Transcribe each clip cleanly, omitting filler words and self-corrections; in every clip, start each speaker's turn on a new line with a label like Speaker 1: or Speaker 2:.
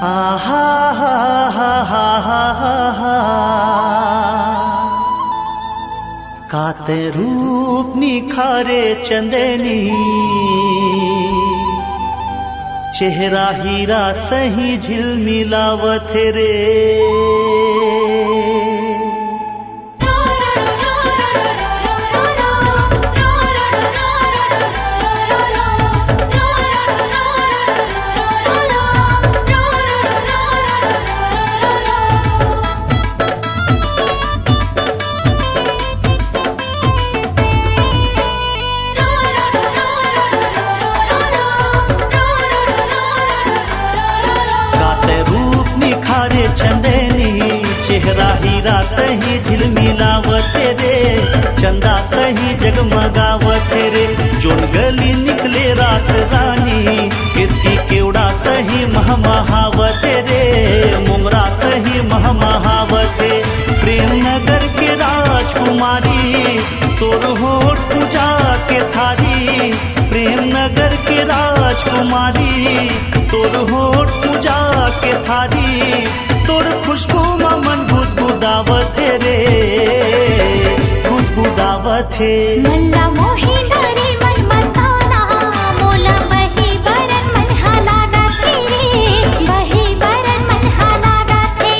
Speaker 1: आहा हा हा हा हा हा काते रूप निखारे चंदनी चेहरा हीरा सही झिलमिलावत रे चंदनी चेहरा हीरा सही झिलमिलावत रे चंदा सही जगमगावत रे जोन गली निकले रात रानी कितकी केवड़ा सही महमहावत रे मुमरा सही महमहावत प्रेम नगर के राजकुमारी तोर होठ पूजा के थारी प्रेम नगर के राजकुमारी तोर होठ पूजा के थारी तोर खुशबू मन गुदगुदावत रे गुदगुदावत है
Speaker 2: मल्ला मोही नारी मन मताना मोला बही बरन मन हालागा तेरे बही बरन मन हालागा थे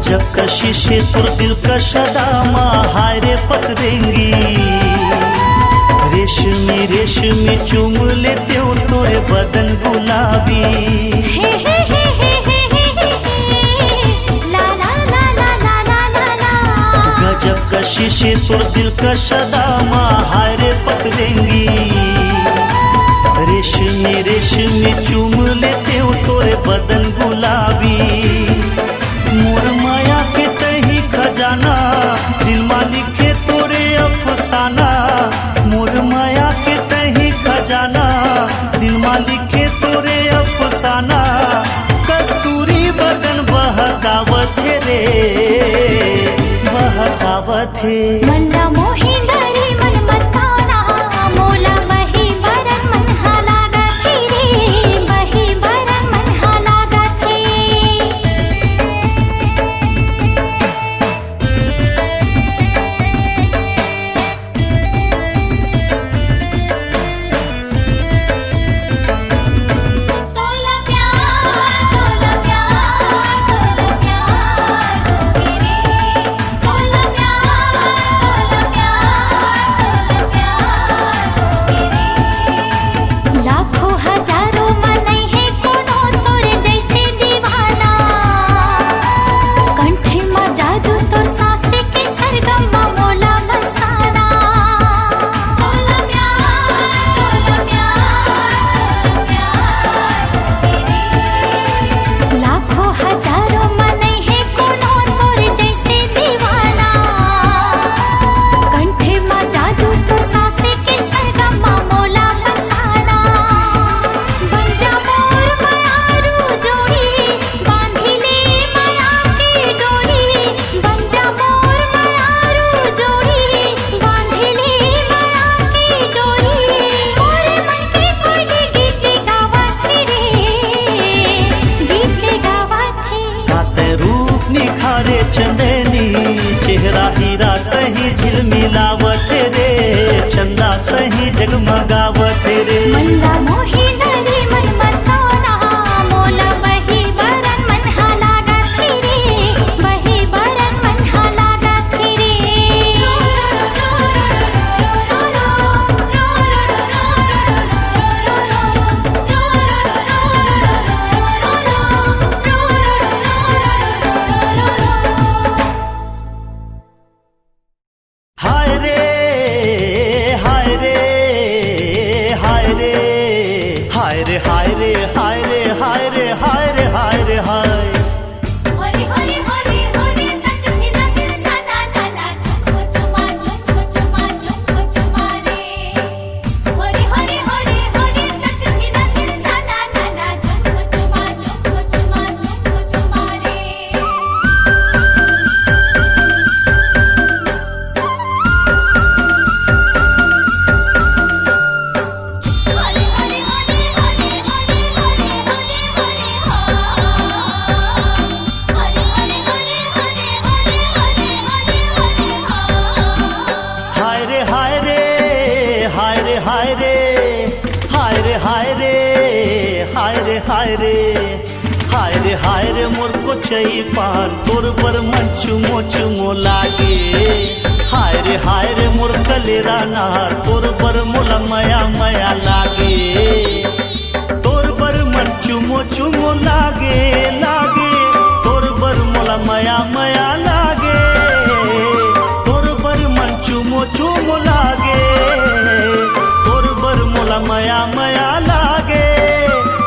Speaker 1: जब कशिश तुर दिल का शदामा हाय रे पतरेंगी रेशमी रेशमी चूम लेते हो तोरे बदन गुलाबी
Speaker 2: हे हे हे हे हे हे ला ला ला ला ला ला ला ला
Speaker 1: गजब कशिश तुर दिल का शदामा हाय रे पतरेंगी रेशमी रेशमी चूम लेते हो तोरे बदन गुलाबी मोर माया के तही खजाना दिल मालिक है तोरे अफसाना मोर माया के तही खजाना दिल मालिक है तोरे अफसाना कस्तूरी बदन बहकावत है रे बहकावत है
Speaker 2: मल्ला मोही नारी मन मताना मोला बही बरन मन हालागा तेरे बही बरन मन हालागा थे तोला प्यार हो गिरे तोला प्यार हो गिरे लाखों हजारों मनई है कोनो तोरे जैसे दीवाना कंठे में जादू तोर सांसे के सरगम मोला मसाना तोला प्यार लाखों हजारों मनई है कोनो तोरे जैसे दीवाना कंठे में जादू तोर सांसे के सरगम मोला मसाना बन जा मोर मायारू जोड़ी बांधी ले माया की डोरी बन जा मोर मायारू जोड़ी बांधी ले माया की डोरी मोरे मन के कोयली गीत गावत रे गीत गावत थे
Speaker 1: काते रूप निखारे चंदनी चेहरा हीरा सही झिलमिलावत रे चंदा सही जगमगावत रे
Speaker 2: मल्ला मोही नारी मन मताना मोला बही बरन मन हालागा तेरे बही बरन मन हालागा तेरे
Speaker 1: हाय रे हाय रे हाय रे हाय रे हाय रे हाय रे हाय रे हाय।
Speaker 2: हरी हरी हरी हरी तकली नगर सना नाना झुम झुमा झुम झुमा रे। हरी हरी हरी हरी तकली नगर सना नाना झुम झुमा रे। हरी हरी हरी हरी हरी हरी हरी हरी हरी हरी हरी हरी हरी हरी हरी
Speaker 1: हाय रे हाय रे हाय रे हाय रे हाय रे हाय रे हाय रे हाय रे हाय रे हाय रे मोर को चई पान तोर पर मन चुमो चुमो लागे। हाय रे मोर कलेरा नार तोर पर मोला मया मया लागे। तोर पर मन चुमो चुमो लागे लागे तोर पर मोला मया मया लागे। तोर पर मन चुमो चुमो लागे तोर पर मोला मया मया लागे।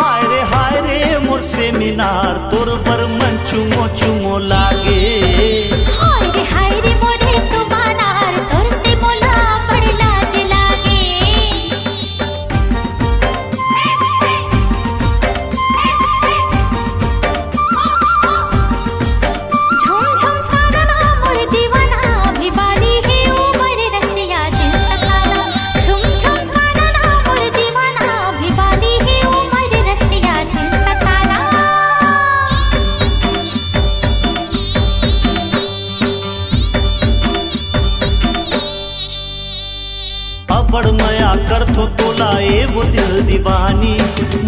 Speaker 1: हाय रे मोर से मीनार तोर पर मन चुमो चुमो लागे।
Speaker 2: हाय रे मोरे तू बानार तोर से मोला बड़ी लाज लागे। झुम झुम तारना मोर दीवाना भी बाली है उमर रसिया दिल सताना। झुम झुम तारना मोर दीवाना भी बाली है उमर रसिया दिल सताना।
Speaker 1: अबड़ मया करथो तोला एगो दिल दीवानी।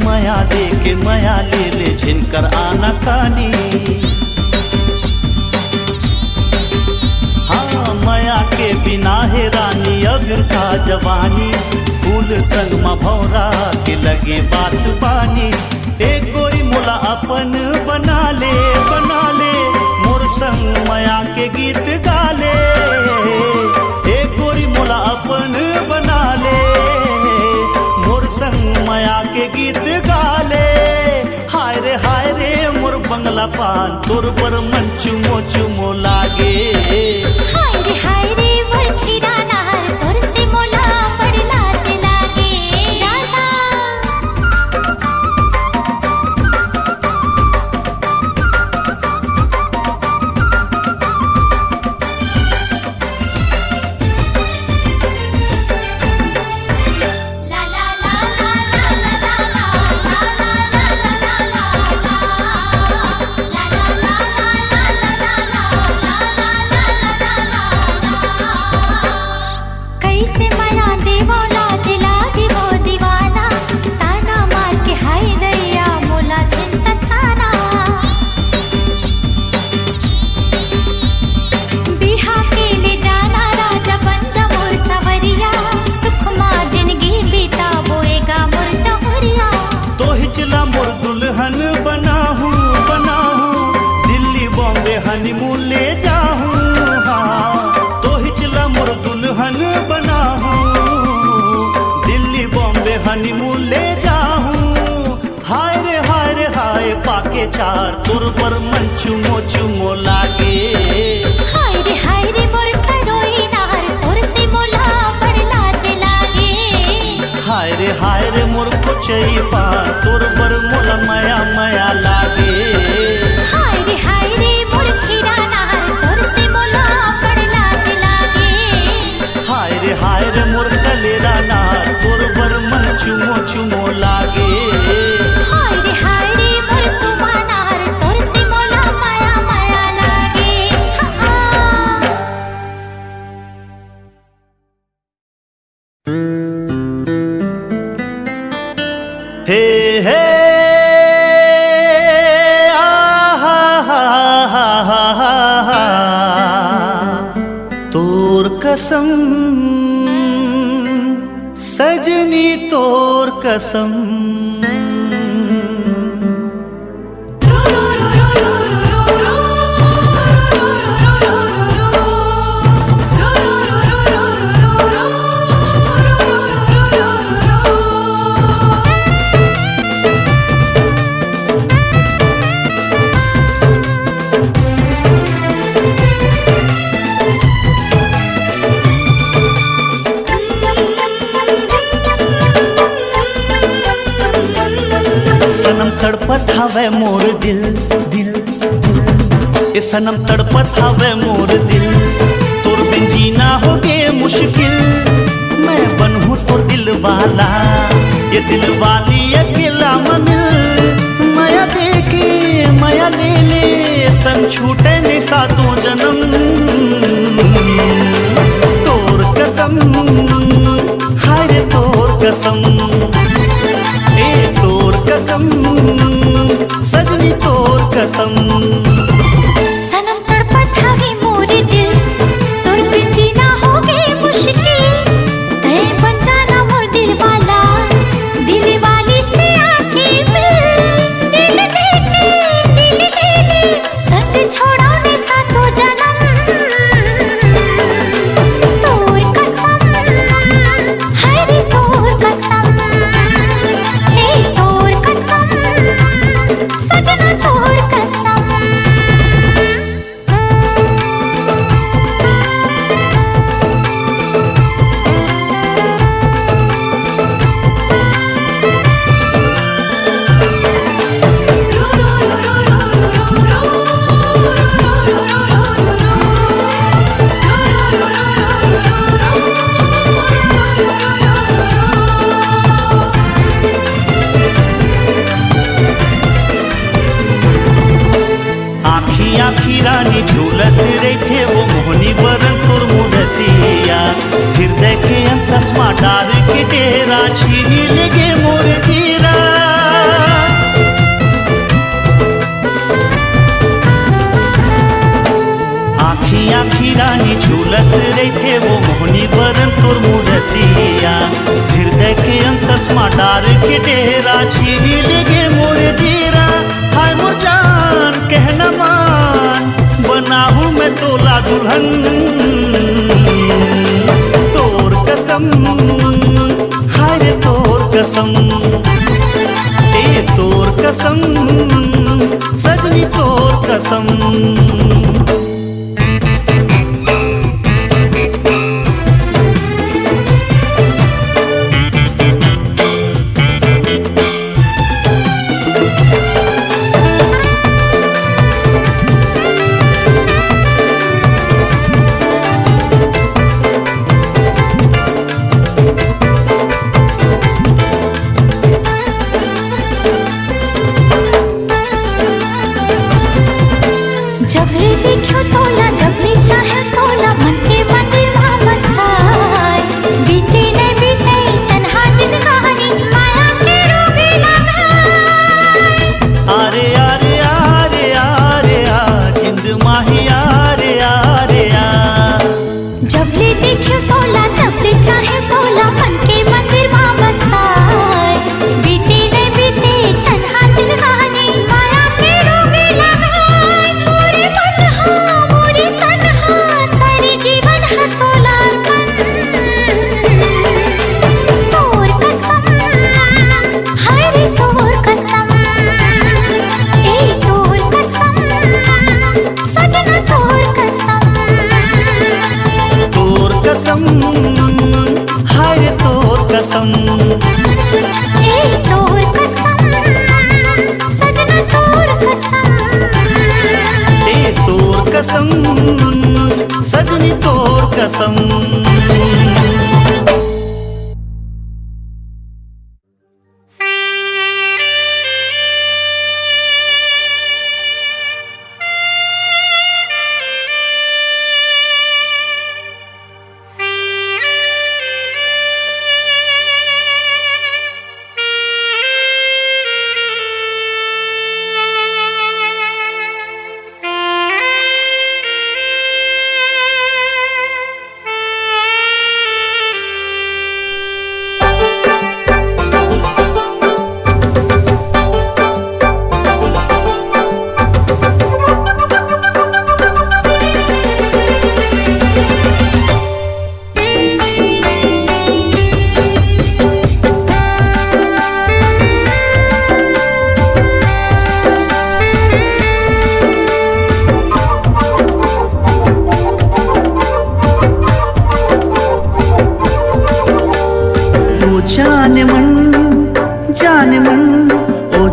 Speaker 1: मया दे के मया ले ले झिनकर आना कानी। हाँ मया के बिना है रानी अबीर का जवानी। फूल संग मा भौरा के लगे बात बानी। एक गोरी मोला अपन बना ले मोर संग मया के गीत गा ले। एक गोरी मोला अपन बना ले मोर संग मया के गीत गा ले। हाय रे मोर बंगला पान तोर पर मन चुमो चुमो लागे।
Speaker 2: हाय रे मोर खीरा नार तोर से मोला बड़ी लाज लागे। जा जा ला ला ला ला ला ला ला ला ला ला कैसे मना देवो लाज लागे वो दीवाना। ताना मार के हाय दैया मोला जिन सताना। बिहा के ले जाना राजा बन जा मोर सवरिया। सुख मा जिंदगी बीता बोएगा मोर चहुरिया।
Speaker 1: तो हिचला मोर दुल्हन बनाहूँ दिल्ली बॉम्बे हनीमून ले जाहूँ। हाँ तो हिचला मोर दुल्हन बनाहूँ दिल्ली बॉम्बे हनीमून ले जाहूँ। हाय रे हाय पाके चार तोर पर मन चुमो चुमो लागे।
Speaker 2: हाय रे मोर तरोई नार तोर से मोला बड़ी लाज लागे।
Speaker 1: हाय रे मोर को चई पान तोर पर मोला मया मया लागे।
Speaker 2: हाय रे मोर खीरा नार तोर से मोला बड़ी लाज लागे।
Speaker 1: हाय रे मोर कलेरा नार तोर पर मन चुमो चुमो लागे।
Speaker 2: हाय रे मोर तू बानार तोर से मोला माया माया लागे।
Speaker 1: हे हे आहा हा हा हा हा हा। तोर कसम सजनी तोर कसम। सनम तड़पत हवे मोर दिल दिल दिल, ए सनम तड़पत हवे मोर दिल, तोर बिन जीना होगे मुश्किल, मैं बनहूँ तोर दिल वाला, ये दिल वाली अकेला में मिल, माया देके माया ले ले, संग छूटे ने सातों जन्म, तोर कसम हाय रे तोर कसम, ए तोर कसम सजनी तोर कसम।
Speaker 2: सनम तड़पत हवे मोर दिल, तोर बिन जीना होगे मुश्किल, तय बन जाना मोर दिल वाला, दिल वाली से आके मिल, दिल दे के दिल ले ले, संग छोड़ा ने सातों जन्म, तोर कसम हाय रे तोर कसम, ए तोर कसम सजना तोर कसम।
Speaker 1: आखी आखी रानी झूलत रहे वो मोहनी बरन तोर मूरतिया, हृदय के अंतस्मा डार के डेरा छीनी लगे मोर जीरा, आखी आखी रानी झूलत रहे वो मोहनी बरन तोर मूरतिया, हृदय के अंतस्मा डार के डेरा छीनी लगे मोर जीरा, हाय मोर जान कहना मान, बनाहूँ मैं तोला दुल्हन, तोर कसम हाय रे तोर कसम, ए तोर कसम सजनी तोर कसम।
Speaker 2: जबले देखो तोला, जबले चाहे तोला, मन के मंदिर वहाँ बसाए, बीते न बीते तन्हा जिंदगानी, माया के रोग लगाए।
Speaker 1: आरे आरे आरे आरे आ जिंद माही आरे आरे आ,
Speaker 2: जबले देखो तोला, जबले चाहे तोला, मन के मंदिर वहाँ बसाए, बीते न बीते तन्हा जिंदगानी, माया के रोग लगाए। मोरे तन्हा सारी जीवन है तोला अर्पण, तोर कसम हाय रे तोर कसम, ए तोर कसम सजना तोर कसम,
Speaker 1: तोर कसम हाय रे तोर कसम,
Speaker 2: ए तोर कसम सजना तोर कसम,
Speaker 1: ए तोर कसम सजनी तोर कसम।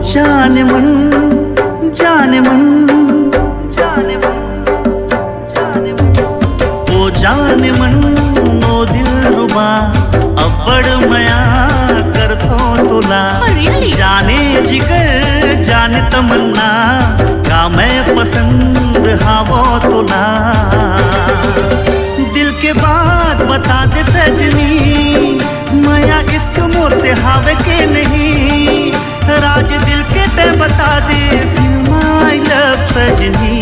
Speaker 1: जाने मन जाने मन जाने मन जाने मन ओ जाने मन ओ दिल रुबा अब्बड़ मया करतो तुला जाने जिगर जाने तमन्ना का मैं पसंद हावो तुला दिल के बात बता दे सजनी मया इश्क मोर से हावे के नहीं राज दिल के ते बता दे फिर माय लव सजनी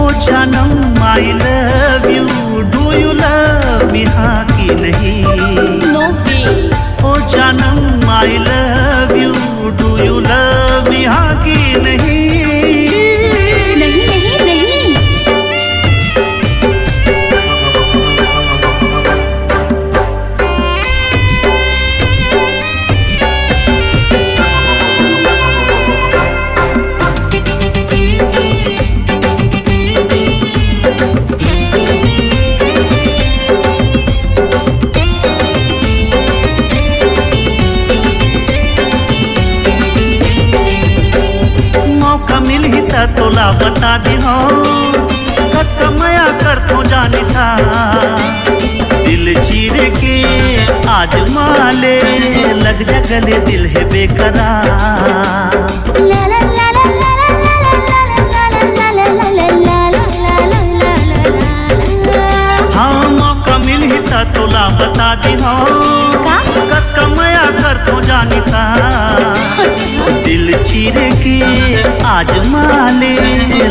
Speaker 1: ओ जानम I love you do you love me हाँ की नहीं
Speaker 2: नो वे
Speaker 1: ओ जानम I love you do you love me हाँ की नहीं
Speaker 2: नहीं नहीं नहीं
Speaker 1: तोला बता दी हो कत कमया कर तो जानी सा दिल चीर के आज माले लग जा गले दिल है बेकरार
Speaker 2: ला ला ला ला ला ला ला ला ला ला
Speaker 1: हाँ मौका मिल ही था तोला बता दी हो कत कमया कर तो जानी सा दिल चीरे के आज माले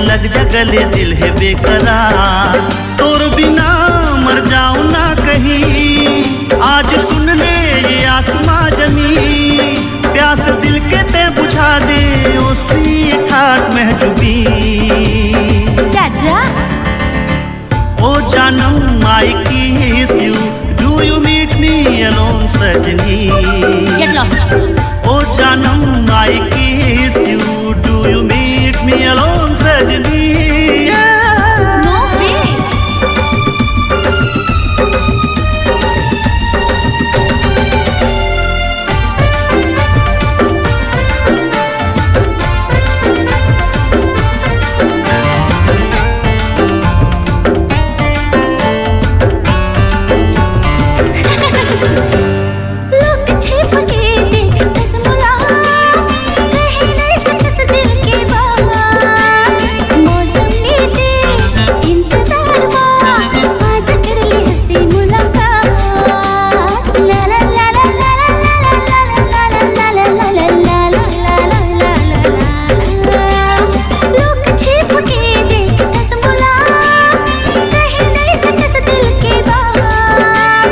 Speaker 1: लग जा गले दिल है बेकरार तोर बिना मर जाऊं ना कहीं आज सुन ले ये आसमां जमी प्यास दिल के ते बुझा दे ओ स्वीट हार्ट महजूबी
Speaker 2: चाचा
Speaker 1: ओ जानम I kiss you do you meet me alone सजनी
Speaker 2: गेट लॉस्ट
Speaker 1: ओ जानम I kiss you do you meet me alone सजनी
Speaker 2: नो वे लोग छिप के देख कसमुला कहीं नहीं सकस दिल के बाहर मौसम नीते इंतजार हुआ आज कर ली हंसी मुलाकात ला ला ला ला ला ला ला ला ला ला ला लोग छिप के देख कसमुला कहीं नहीं सकस दिल के बाहर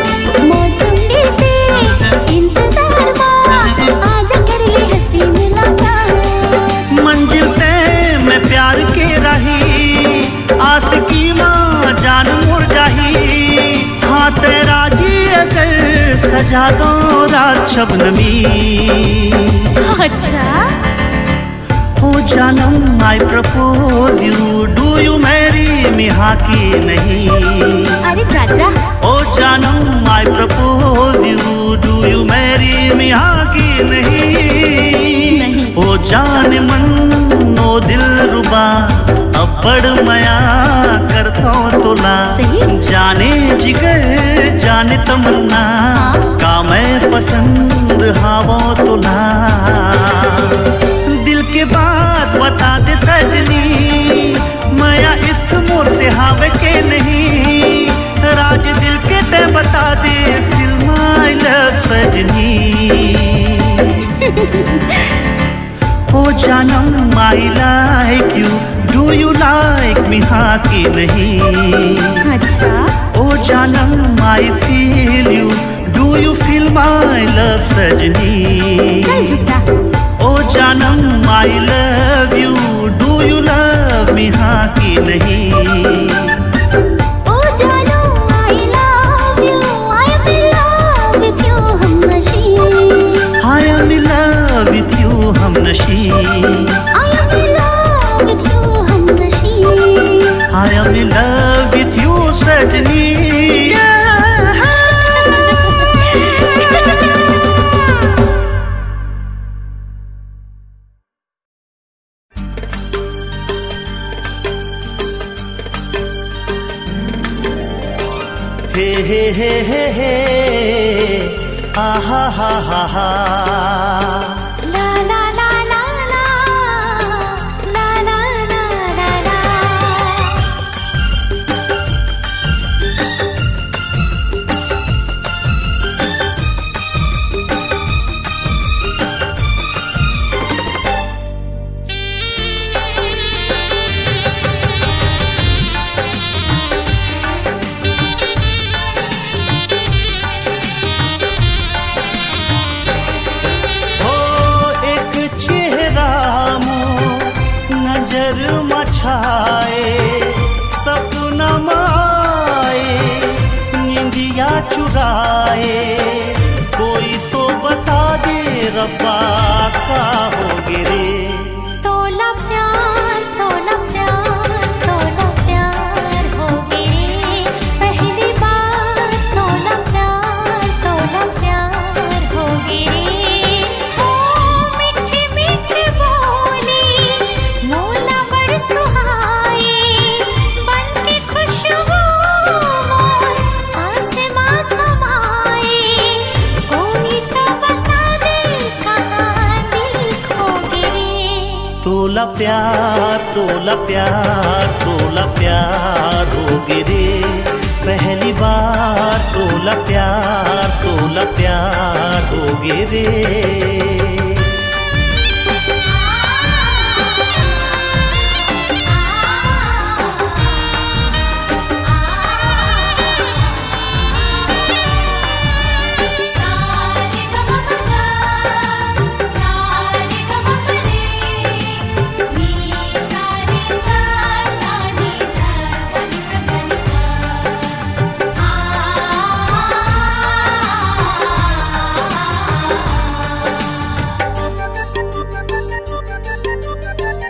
Speaker 2: मौसम नीते इंतजार हुआ आज कर ली हंसी मुलाकात
Speaker 1: मंजिल पे मैं प्यार के रही आशिकी माँ जान मुर जाही हाँ तेरा जी अगर सजा दो रात शबनमी
Speaker 2: अच्छा
Speaker 1: ओ जानम I propose you do you marry me हाँ की नहीं
Speaker 2: अरे चाचा
Speaker 1: ओ जानम I propose you do you marry me हाँ की नहीं ओ जान मन ओ दिल रुबा अब्बड़ मया करतो तुला
Speaker 2: सही।
Speaker 1: जाने जिगर जाने तमन्ना का मैं पसंद हावो तुला दिल के बात बता दे सजनी मया इश्क मोर से हावे के नहीं राज दिल के ते बता दे फिर माय लव सजनी ओ जानम I like you do you like me हाँ की नहीं
Speaker 2: अच्छा
Speaker 1: ओ जानम I feel you do you feel my love सजनी
Speaker 2: चल झूठा
Speaker 1: ओ जानम I love you do you love me हाँ की नहीं
Speaker 2: ओ जानो I love you I am in love विद यू हम नशी
Speaker 1: I am in love with you हम नशी
Speaker 2: आई एम इन लव विद यू हम नशी
Speaker 1: I am in love with you सजनी हे आहा हा हा हा
Speaker 2: ला ला ला ला ला ला ला ला ला ला।
Speaker 1: छाए सपना माए नींदिया चुराए कोई तो बता दे रब्बा का हो गिरे।
Speaker 2: तोला प्यार तोला प्यार तोला प्यार हो गे पहली बार तोला प्यार हो गे। हो मीठी मीठी बोली मोला बड़ सुहाए बन के खुशबू मोर सांस मां समाए कोई तो बता दे कहाँ दिल खो गिरे।
Speaker 1: तोला प्यार तोला प्यार तोला प्यार हो गिरे पहली बार तोला प्यार हो गिरे।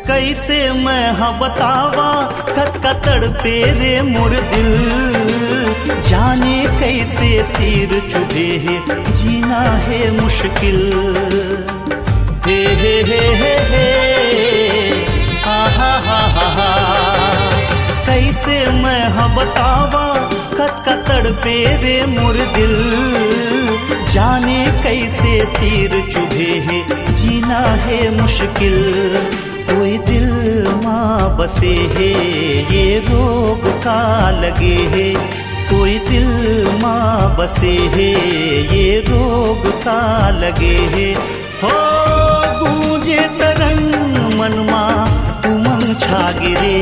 Speaker 1: कैसे मैं हाँ बतावा कतकतड़ पे रे मोर दिल जाने कैसे तीर चुभे है जीना है मुश्किल। हे आहा हा हा हा कैसे मैं हाँ बतावा कतकतड़ पे रे मोर दिल जाने कैसे तीर चुभे है जीना है मुश्किल। कोई दिल माँ बसे है ये रोग का लगे है कोई दिल माँ बसे है ये रोग का लगे है। हो गूंजे तरंग मनमा उमंग छा गिरे।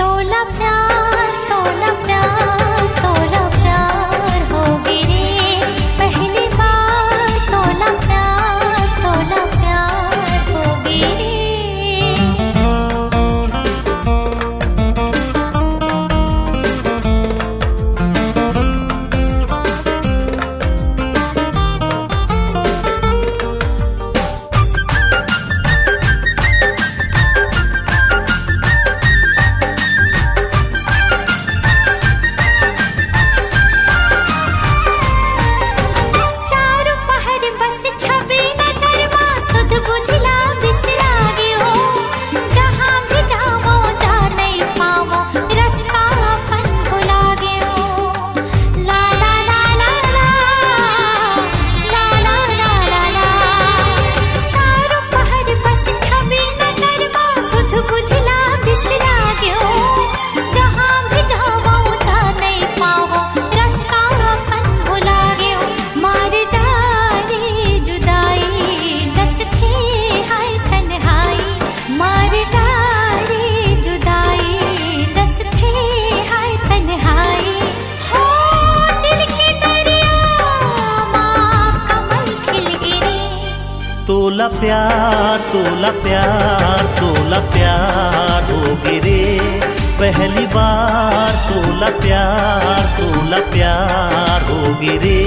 Speaker 2: तोला प्यार तोला प्यार तोला प्यार हो गिरे पहली बार तोला प्यार हो गिरे।
Speaker 1: तोला प्यार हो गिरे पहली बार तोला प्यार हो गिरे।